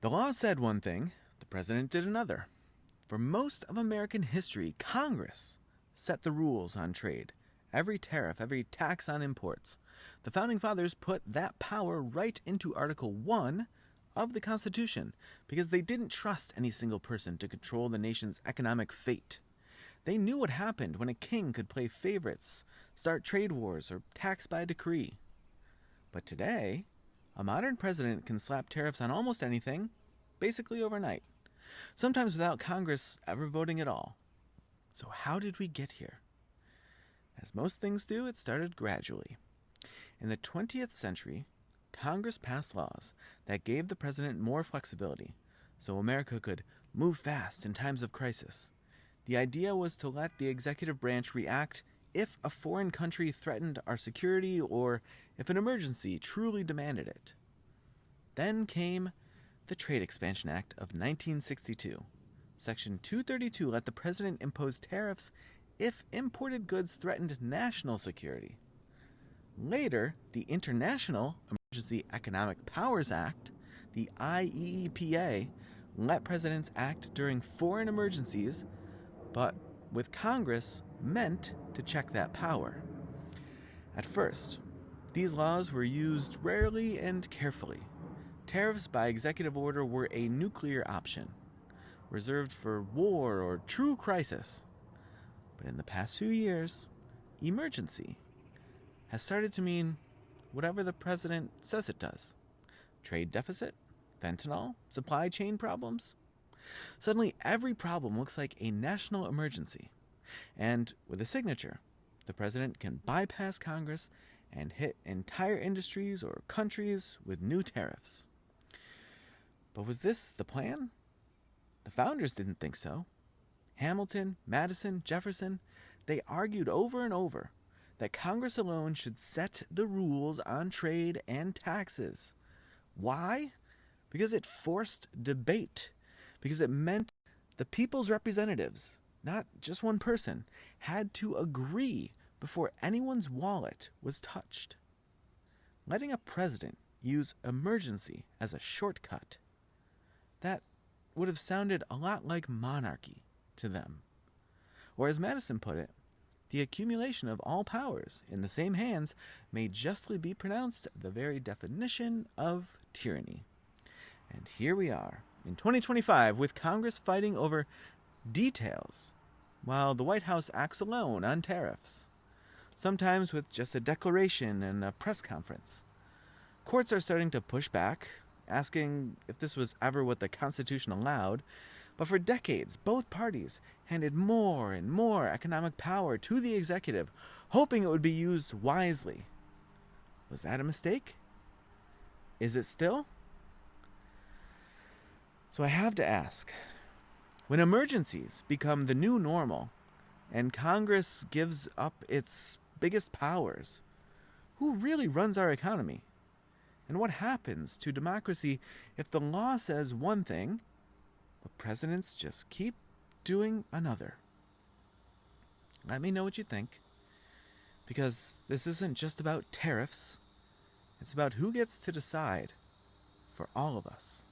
The law said one thing, the president did another. For most of American history, Congress set the rules on trade. Every tariff, every tax on imports. The Founding Fathers put that power right into Article 1 of the Constitution because they didn't trust any single person to control the nation's economic fate. They knew what happened when a king could play favorites, start trade wars, or tax by decree. But today, a modern president can slap tariffs on almost anything, basically overnight, sometimes without Congress ever voting at all. So how did we get here? As most things do, it started gradually. In the 20th century, Congress passed laws that gave the president more flexibility, so America could move fast in times of crisis. The idea was to let the executive branch react if a foreign country threatened our security or if an emergency truly demanded it. Then came the Trade Expansion Act of 1962. Section 232 let the president impose tariffs if imported goods threatened national security. Later, the International Emergency Economic Powers Act, the IEEPA, let presidents act during foreign emergencies, but with Congress meant to check that power. At first, these laws were used rarely and carefully. Tariffs by executive order were a nuclear option, reserved for war or true crisis. But in the past few years, emergency has started to mean whatever the president says it does. Trade deficit, fentanyl, supply chain problems. Suddenly, every problem looks like a national emergency. And with a signature, the president can bypass Congress and hit entire industries or countries with new tariffs. But was this the plan? The founders didn't think so. Hamilton, Madison, Jefferson, they argued over and over that Congress alone should set the rules on trade and taxes. Why? Because it forced debate. Because it meant the people's representatives, not just one person, had to agree before anyone's wallet was touched. Letting a president use emergency as a shortcut, that would have sounded a lot like monarchy to them. Or as Madison put it, the accumulation of all powers in the same hands may justly be pronounced the very definition of tyranny. And here we are, in 2025, with Congress fighting over details, while the White House acts alone on tariffs, sometimes with just a declaration and a press conference. Courts are starting to push back, asking if this was ever what the Constitution allowed, but for decades, both parties handed more and more economic power to the executive, hoping it would be used wisely. Was that a mistake? Is it still? So I have to ask, when emergencies become the new normal and Congress gives up its biggest powers, who really runs our economy? And what happens to democracy if the law says one thing, but presidents just keep doing another? Let me know what you think, because this isn't just about tariffs, it's about who gets to decide for all of us.